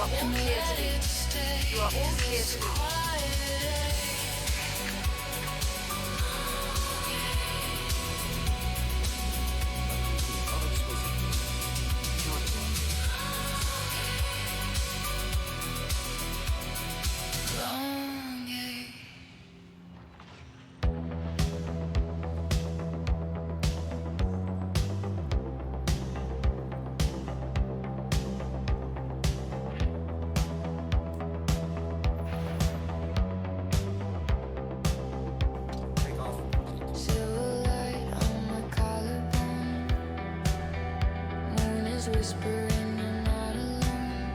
are all clear to leave. You are all clear to leave. Whispering you're not alone,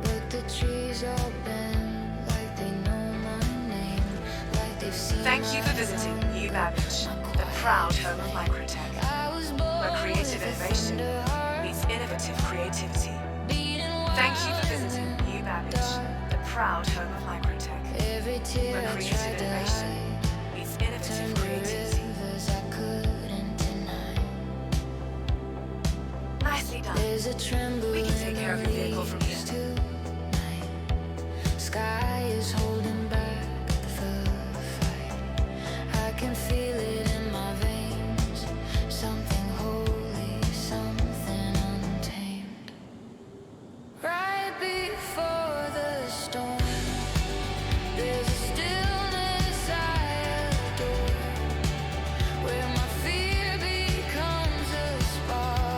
but the trees all bend like they know my name, like they've seen. Thank you for visiting New Babbage, the proud home of microtech, where creative innovation meets innovative creativity. Thank you for visiting New Babbage, the proud home of microtech, where creative innovation meets innovative creativity. Nicely done. We can take care of your vehicle from here. Sky is holding back the fight. I can feel it in my veins. Something holy, something untamed. Right before the storm, there's a stillness I adore, where my fear becomes a spark.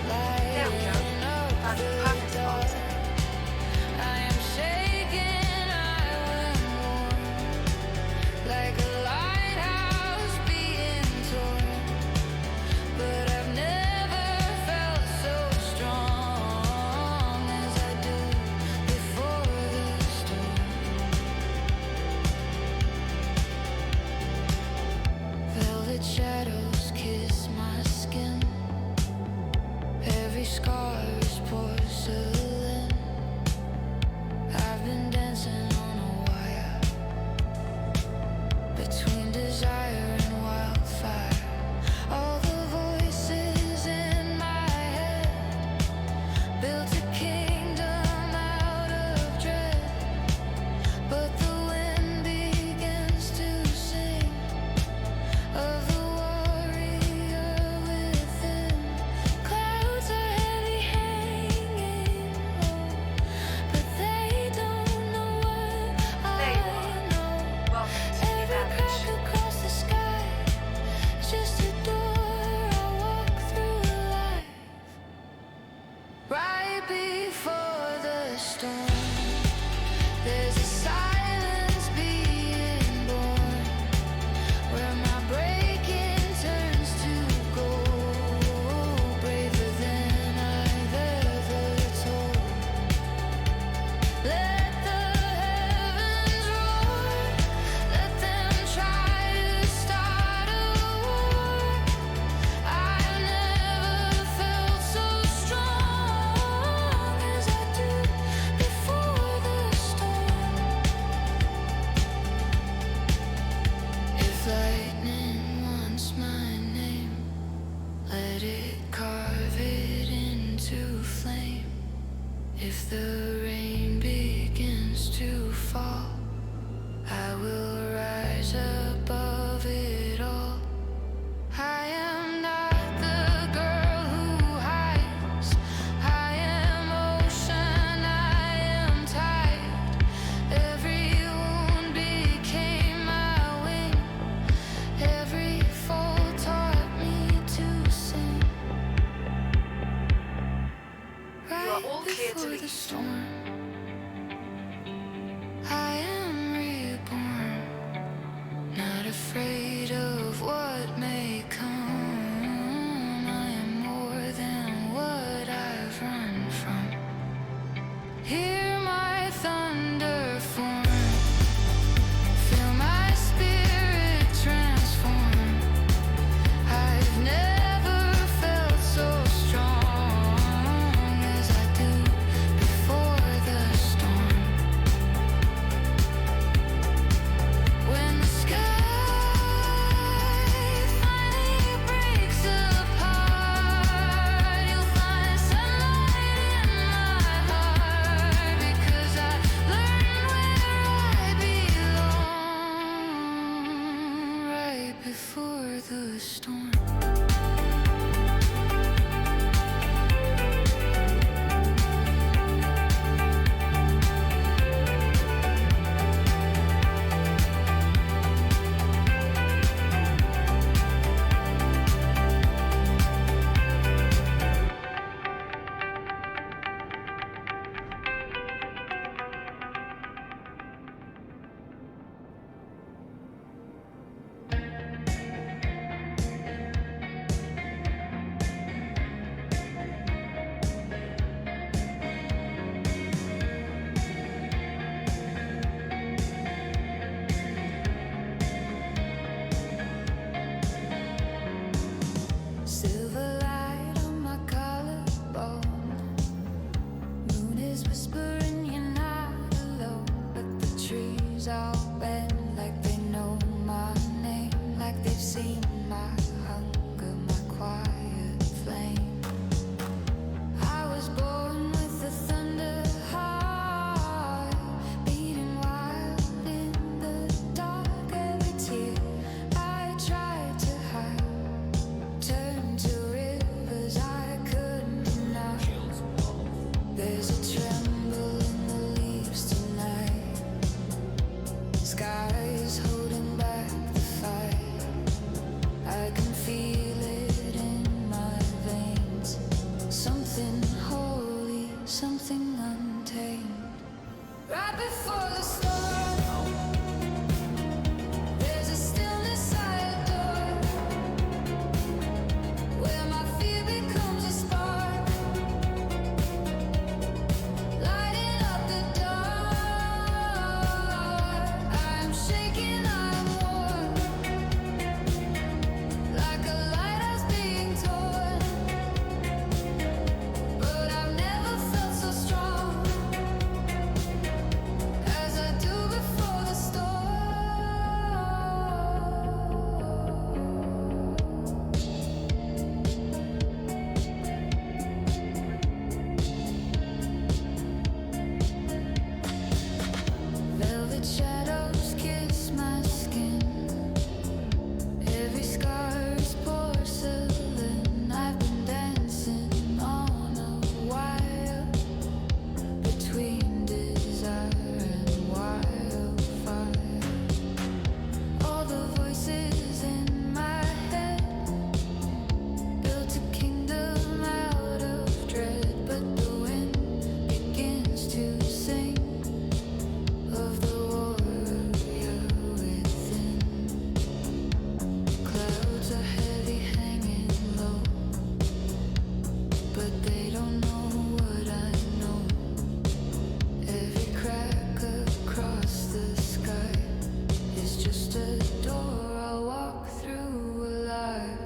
There we go. That's the perfect spot. I am shaken, I am warm, like a lighthouse being torn. But I've never felt so strong as I do before the storm. Velvet shadows kiss my skin. Every scar is porcelain. I've been dancing on a wire between desire and wildfire. All the voices in my head built a kingdom out of dread. But the wind begins to sing of the warrior within. Clouds are heavy hanging low, but they don't know what There I you are. know. Welcome to New Every crack Babbage. across the sky, just a door I walk through life. Right before the storm, there's a silence being born, where my breaking the storm. Silver light on my collarbone. Moon is whispering you're not alone. But the trees all bend like they know my name, like they've seen my hunger, my quiet flame. I was born with a thunder heart, beating wild in the dark. Every tear I tried to hide turned to rivers I couldn't deny. There's a tremble in the leaves tonight. Skies holding back the fight. I can feel it in my veins. Something holy, something untamed. Right before the storm, there's a stillness I adore, where my fear becomes a spark, lighting up the dark. I'm shaking, I'm warm, like a lighthouse being torn. But I've never felt so strong as I do before the storm. Velvet shadows kiss my skin. Every scar is porcelain. I've been dancing on a wire between desire and wildfire. All the voices in my head built a kingdom out of dread. But the wind begins to sing of the warrior within. Clouds are heavy, hanging low, but they don't know what I know. Every crack across the sky is just a door I'll walk through alive.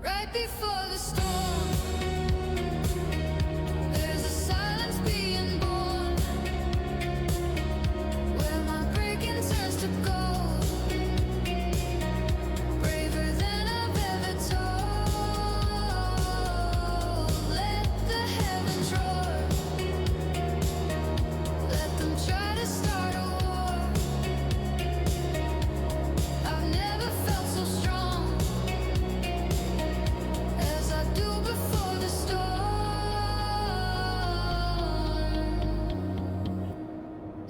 Right before the storm, there's a silence being born, where my breaking turns to gold. Braver than I've ever told. Let the heavens roar. Let them try to start a war. I've never felt so strong as I do before the storm.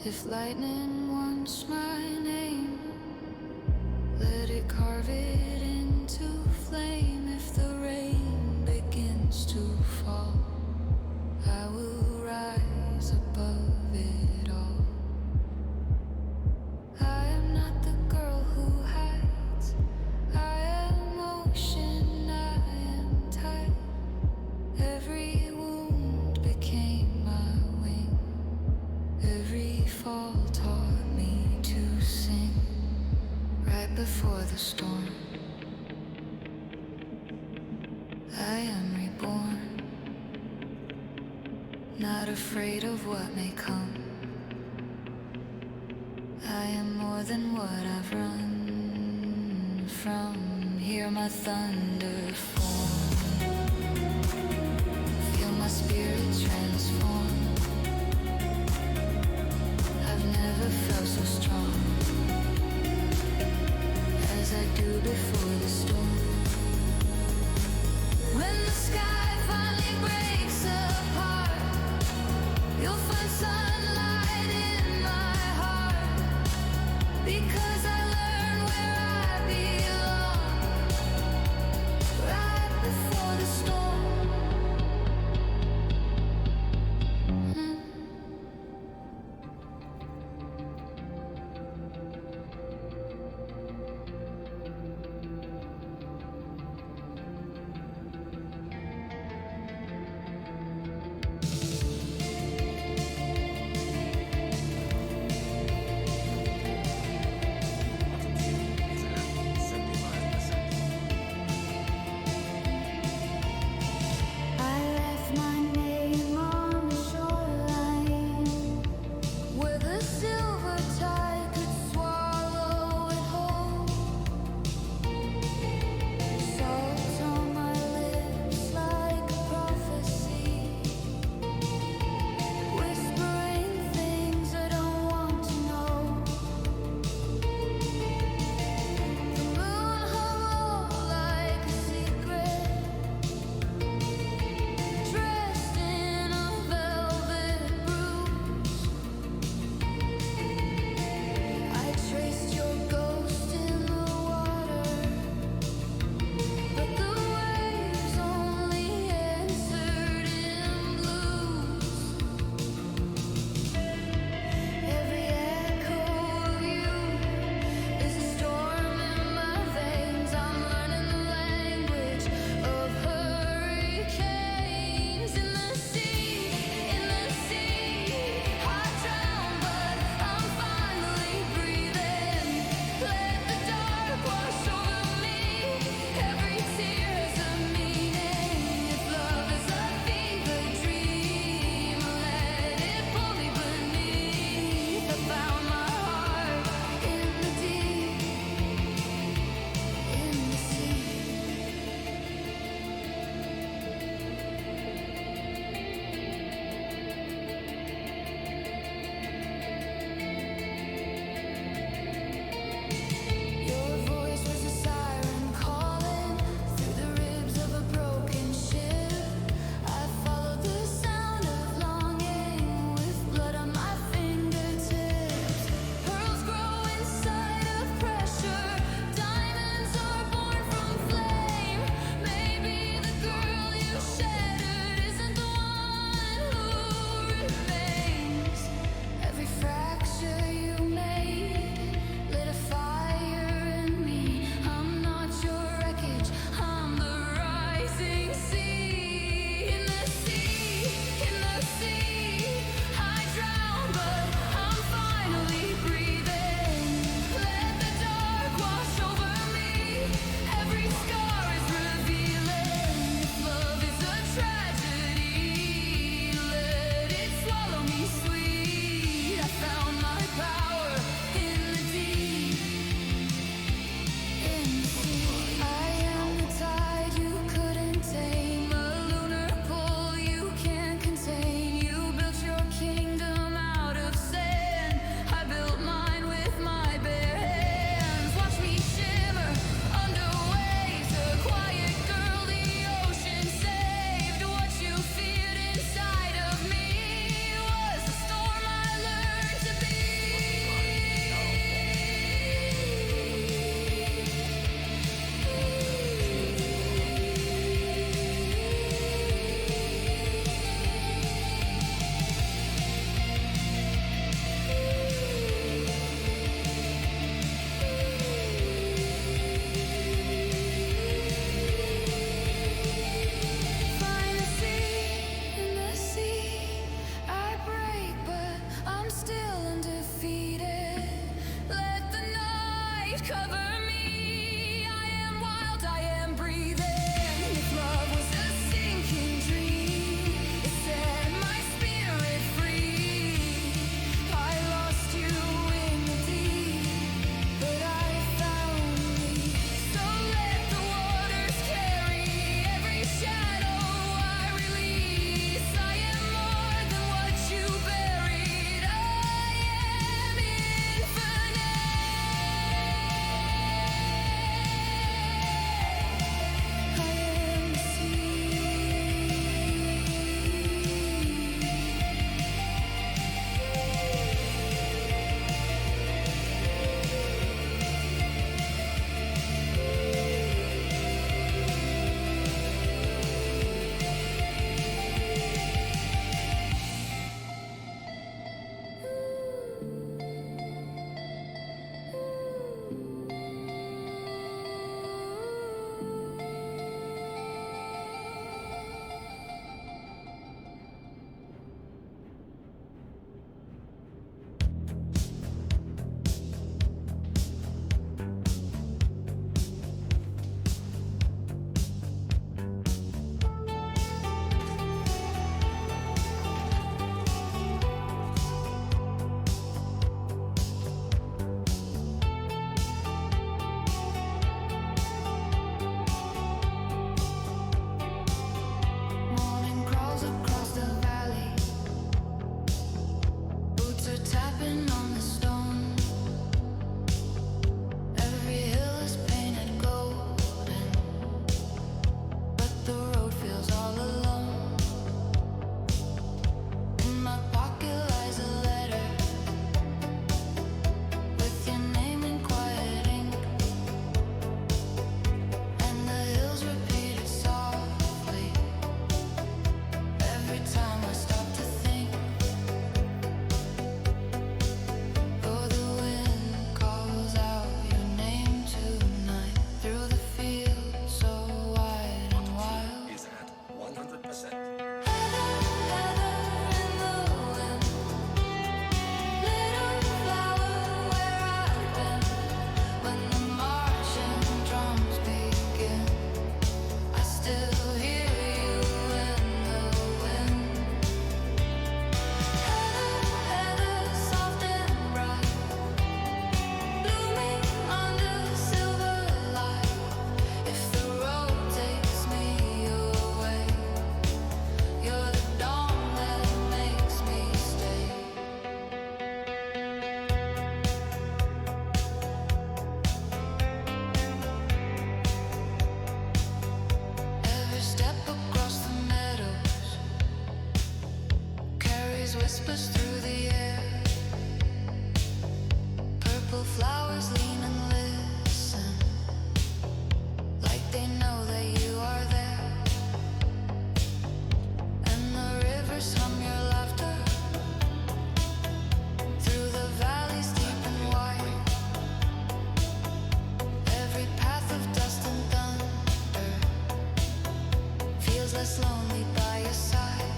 If lightning wants my name, let it carve it into flame. If the rain begins to fall, I will rise above it all. I am not the girl who hides. I am ocean, I am tide. Every wound became my wing. Every fall taught me to sing. Right before the storm, I am reborn, not afraid of what may come. I am more than what I've run from. Hear my thunder form, feel my spirit transform. I've never felt so strong as I do before the storm. me know that you are there. And the rivers hum your laughter through the valleys deep and wide. Every path of dust and thunder feels less lonely by your side.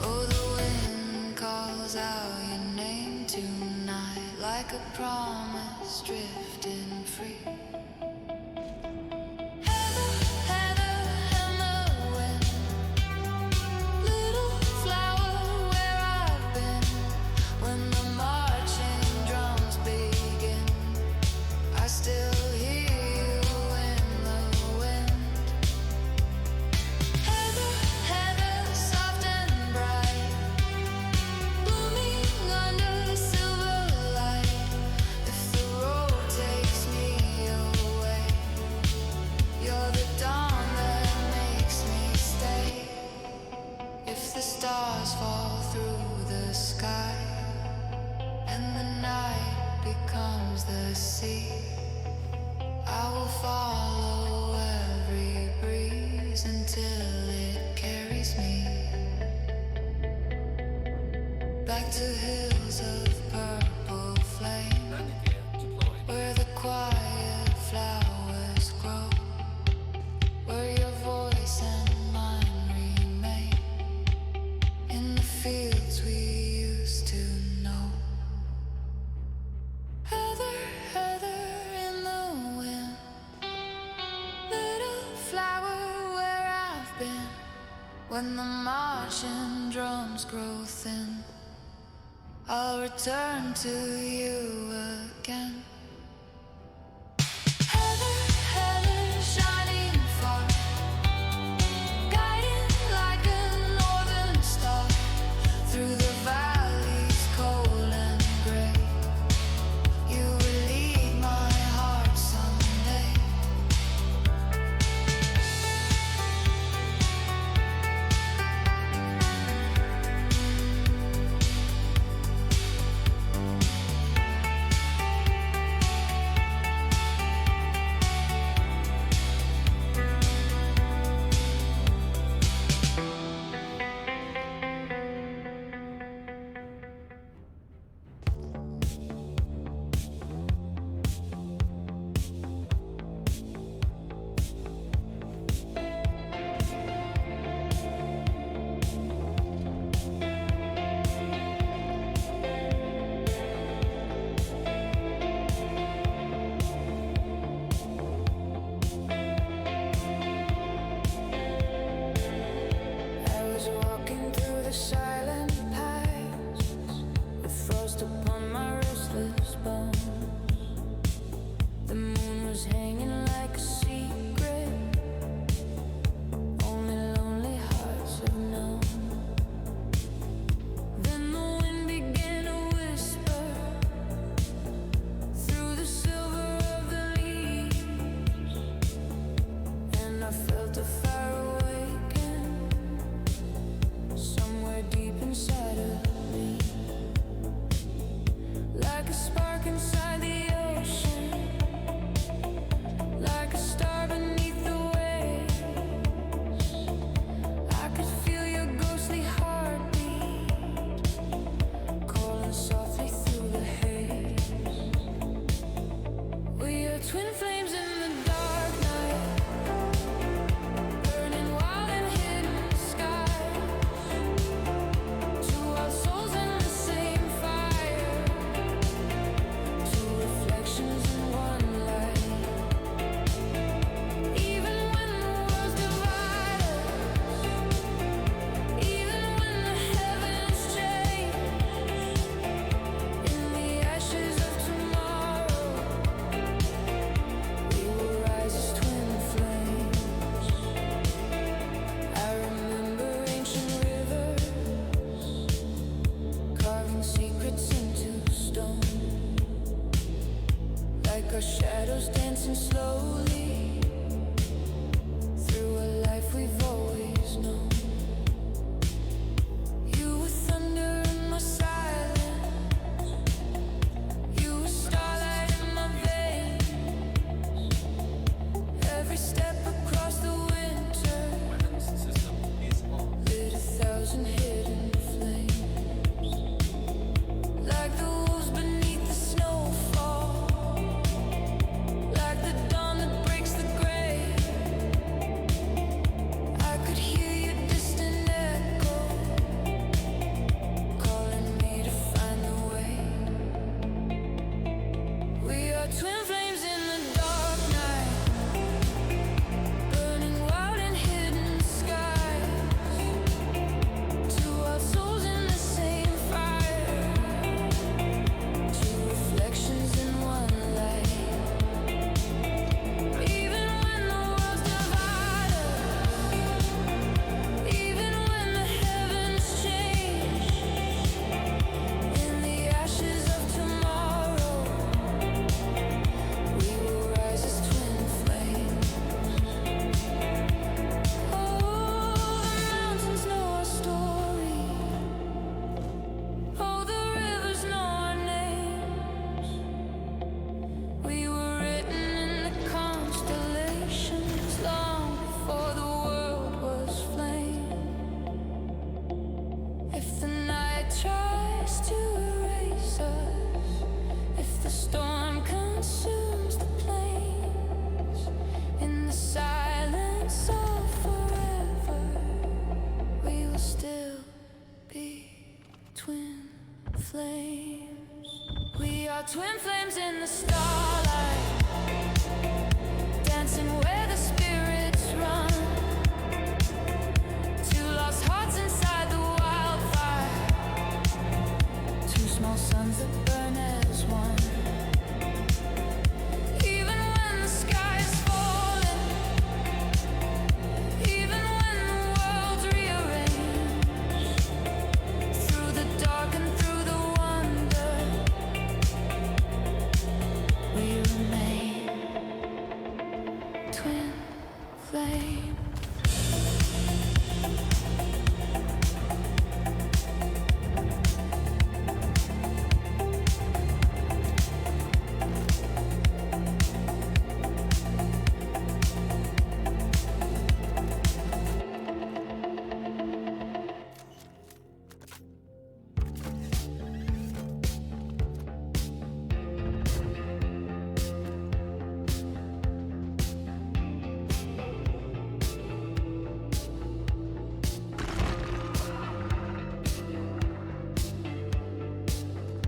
Oh, the wind calls out your name tonight like a promise drifting free. Heather, heather, and the wind, little flower where I've been. When the marching drums begin, I still hear you in the wind. Heather, heather, soft and bright, blooming under silver light. If the road takes me away, you're the dawn that makes me stay. If the stars fall through the sky and the night becomes the sea, I will follow every breeze until it carries me back to hills of purple flame, where the quiet flowers grow, where your voice and mine remain in the fields we used to know. Heather, heather in the wind, little flower where I've been. When the marching drums grow thin, I'll return to you again. Heather, heather, shining far, guiding like a northern star through the valleys cold and gray. You will lead my heart someday. Twin flames in the starlight, dancing where the spirits run. Two lost hearts inside the wildfire, two small suns that burn as one. Even when the sky is falling, even when the world's rearranged, through the dark and through the wonder, we remain twin flames.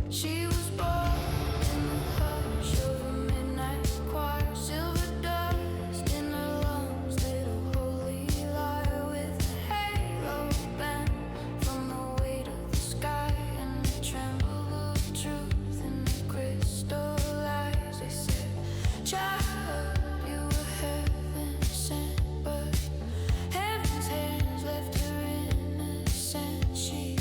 She was born in the hush of a midnight choir, silver dust in her lungs, little holy light with a halo bent from the weight of the sky and the tremble of truth in the crystal eyes. They said, child, you were heaven sent, but heaven's hands left her innocent. She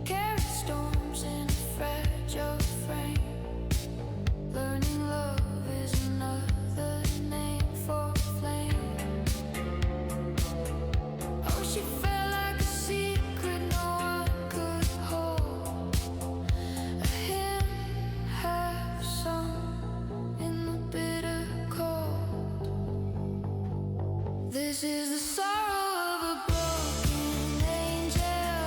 carried storms in a fragile frame. Learning love is another name for flame. Oh, she felt like a secret no one could hold, a hymn half sung in the bitter cold. This is the sorrow of a broken angel,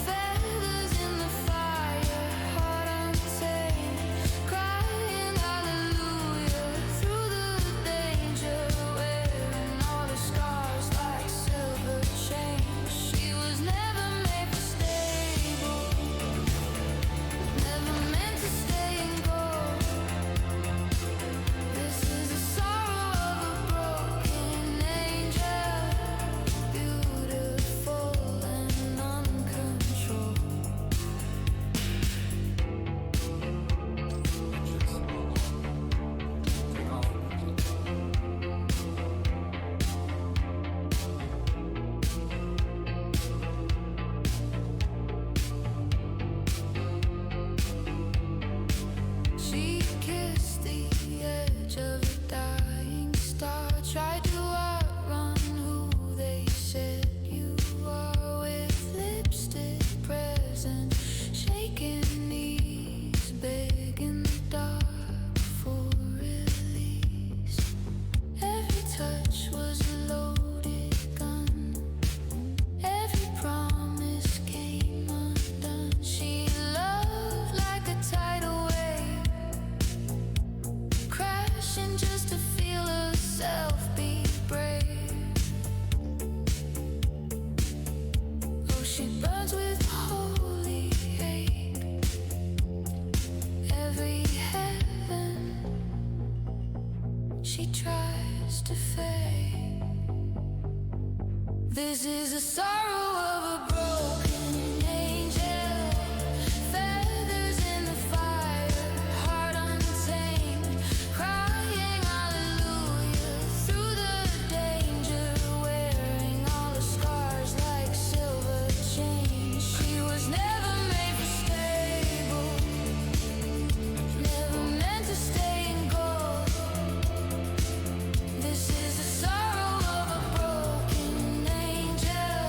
feathers in the fire, heart untamed, crying hallelujah through the danger, wearing all the scars like silver chains. She was never made for stable, never meant to stay in gold. This is the sorrow of a broken angel, beautiful and uncontrolled. She kissed the edge of a dying star, tried to outrun who they said you are, with lipstick present, shaking knees, begging the dark for release. Every touch was a loaded gun, every promise came undone. She loved like a tidal wave, crashing just to feel herself be brave. Oh, she burns with holy hate, every heaven she tries to fade. This is the sorrow of a broken angel, feathers in the fire, heart untamed, crying hallelujah through the danger, wearing all the scars like silver chains. She was never made for stable, never meant to stay in gold. This is the sorrow of a broken angel,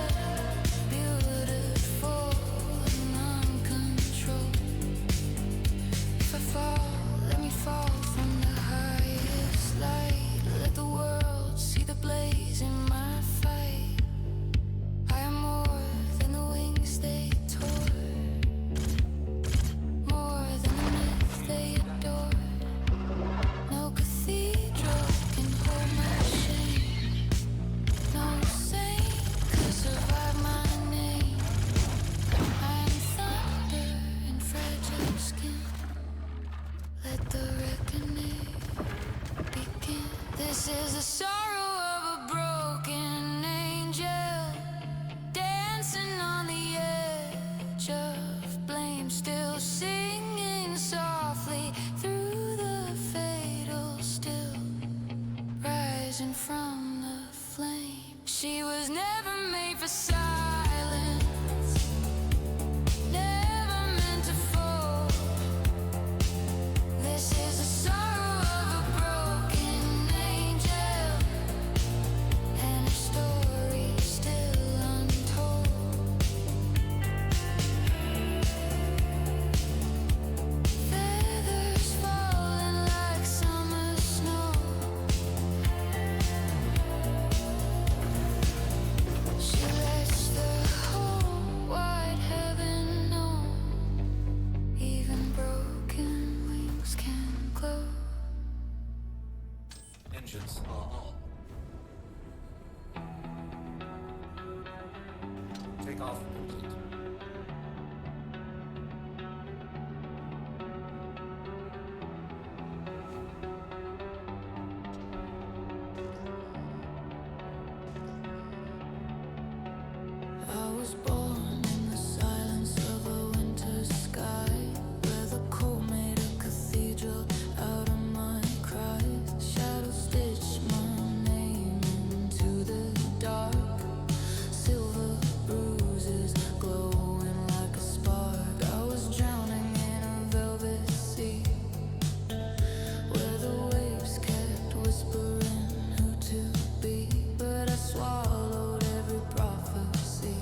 This is the sorrow of a broken angel dancing on the edge of blame, still singing softly through the fatal still, rising from the flame. She was never made for silence, never meant to fall. This is the sorrow of a broken angel, and her story still untold. Feathers falling like summer snow. She lets the whole wide heaven know, even broken wings can glow. Engines are on. Takeoff complete. I was born in the silence of a winter sky, where the cold made a cathedral out of my cries. Shadows stitched my name into the dark, silver bruises glowing like a spark. I was drowning in a velvet sea, where the waves kept whispering who to be, but I swallowed every prophecy.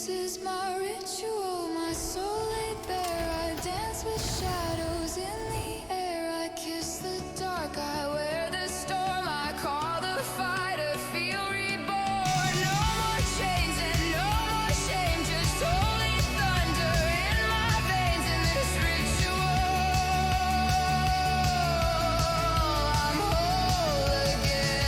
This is my ritual, my soul laid bare. I dance with shadows in the air. I kiss the dark, I wear the storm. I call the fighter, feel reborn. No more chains and no more shame, just holy thunder in my veins. In this ritual, I'm whole again.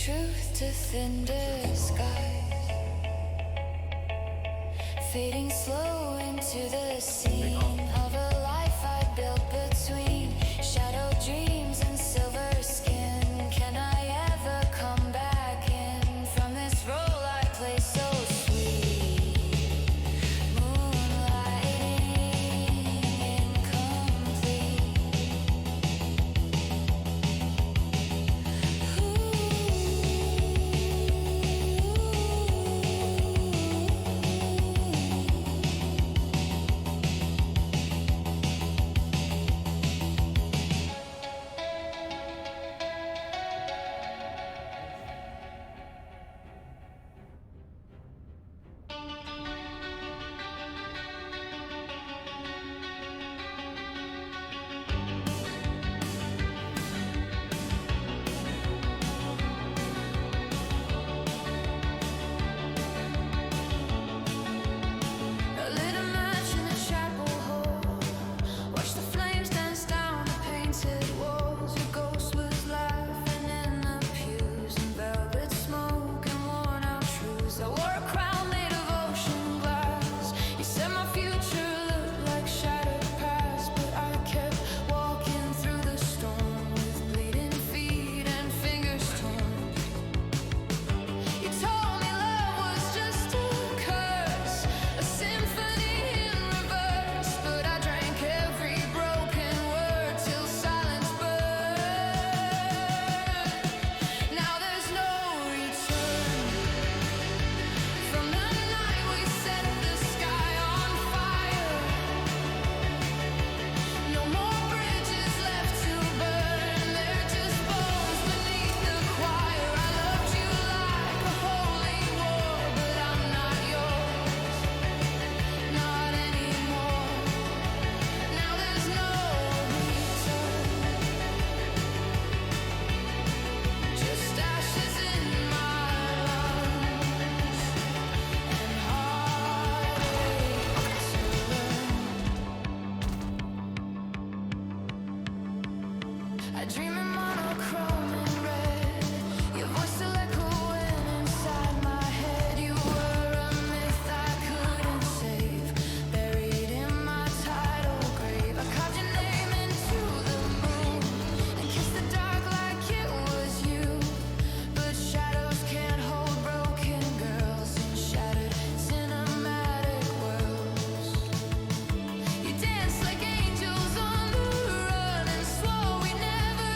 truth to thin disguise, fading slow into the scene of a life I built between shadow dreams and silver skin. Can I ever come back in from this role I play so sweet? Moonlighting incomplete. A little match in a chapel hall. Watch the flames dance down the painted walls. Your ghost was laughing in the pews, and velvet smoke and worn out shoes. I wore a crown made of ocean glass. You said my future looked like shattered past, but I kept walking through the storm with bleeding feet and fingers torn. You told me love was just a curse, a symphony in reverse, but I drank every broken word till silence burned. Now there's no return from the night we set the sky on fire. No more bridges left to burn, they're just bones beneath the choir. I loved you like a holy war, but I'm not yours, not anymore. Now there's no return, just ashes in my lungs and heartache to learn. I dream in monochrome and red, your voice still echoing inside my head. You were a myth I couldn't save, buried in my tidal grave. I carved your name into the moon and kissed the dark like it was you. But shadows can't hold broken girls in shattered cinematic worlds. You danced like angels on the run and swore we never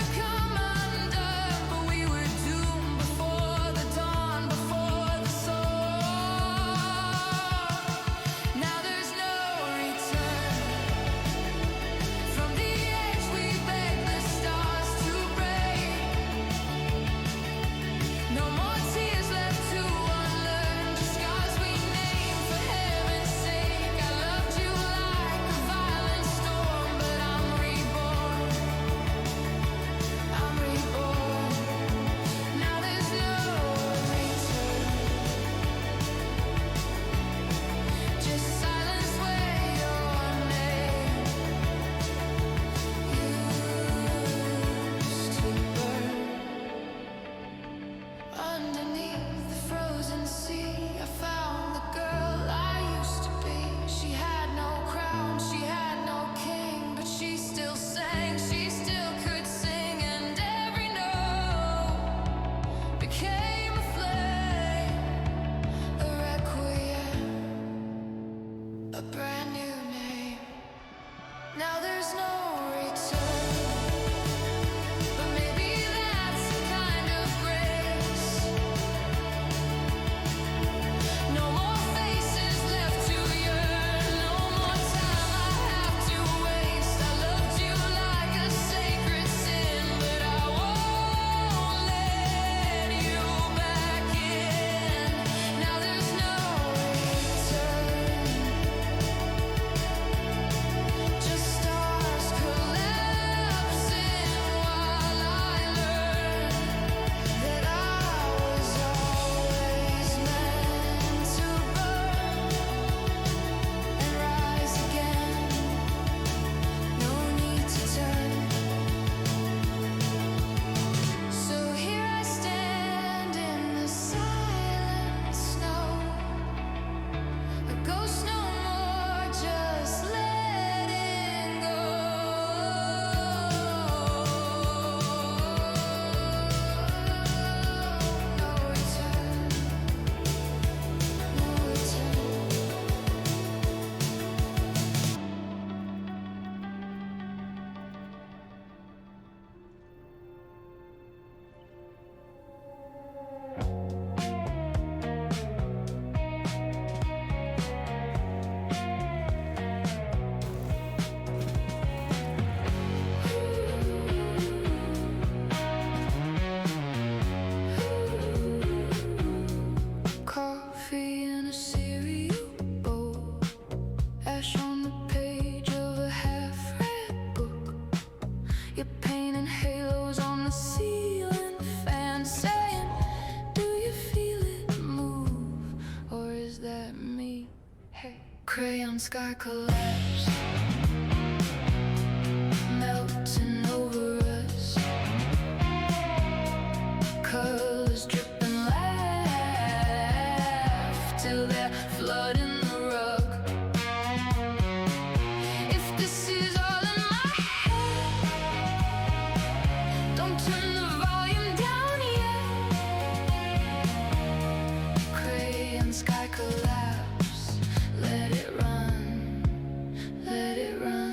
sky collapse, melting over us, colors dripping, laugh till they're flooding the rug. If this is all in my head, don't turn the volume down yet. Crayon sky collapse, let it run, let it run.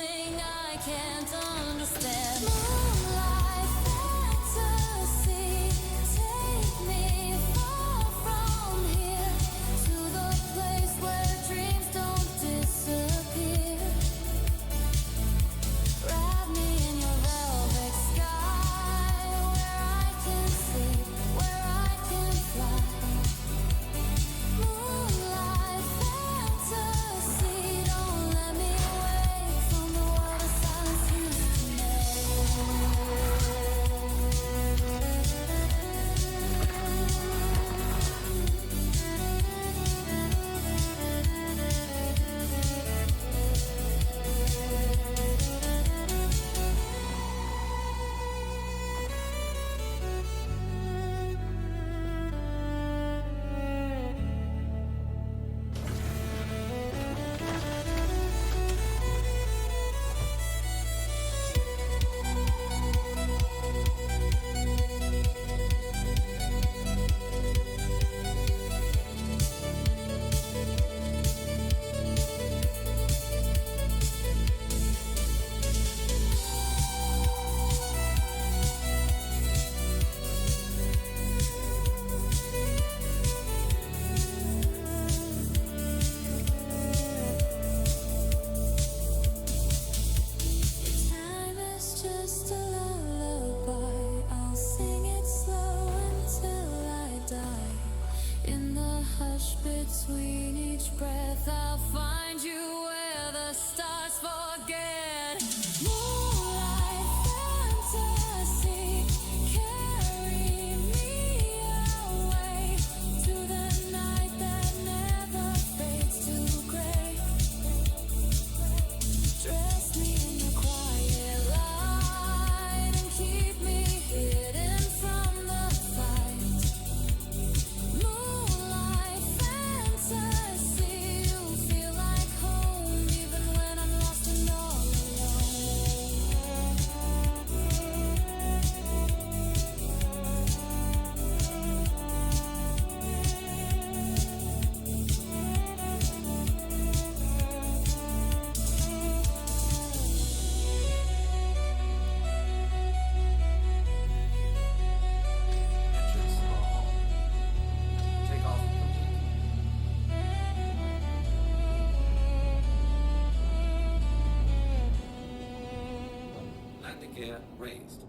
something I can't understand. Moonlight fantasy, take me far from here to the place where dreams don't disappear. Wrap me in your velvet sky, where I can sleep, where I can fly. Moonlight fantasy, don't let me wake from the world of silence used to Time is just a lullaby. I'll sing it slow until I die. In the hush between each breath, I'll find you where the stars forget. Moonlight fantasy, carry me away to the night that never fades to gray. Dress me in the quiet light and keep me hidden from the fight. Moonlight fantasy, you feel like home even when I'm lost and all Engines are on. Take off completely. Landing gear raised.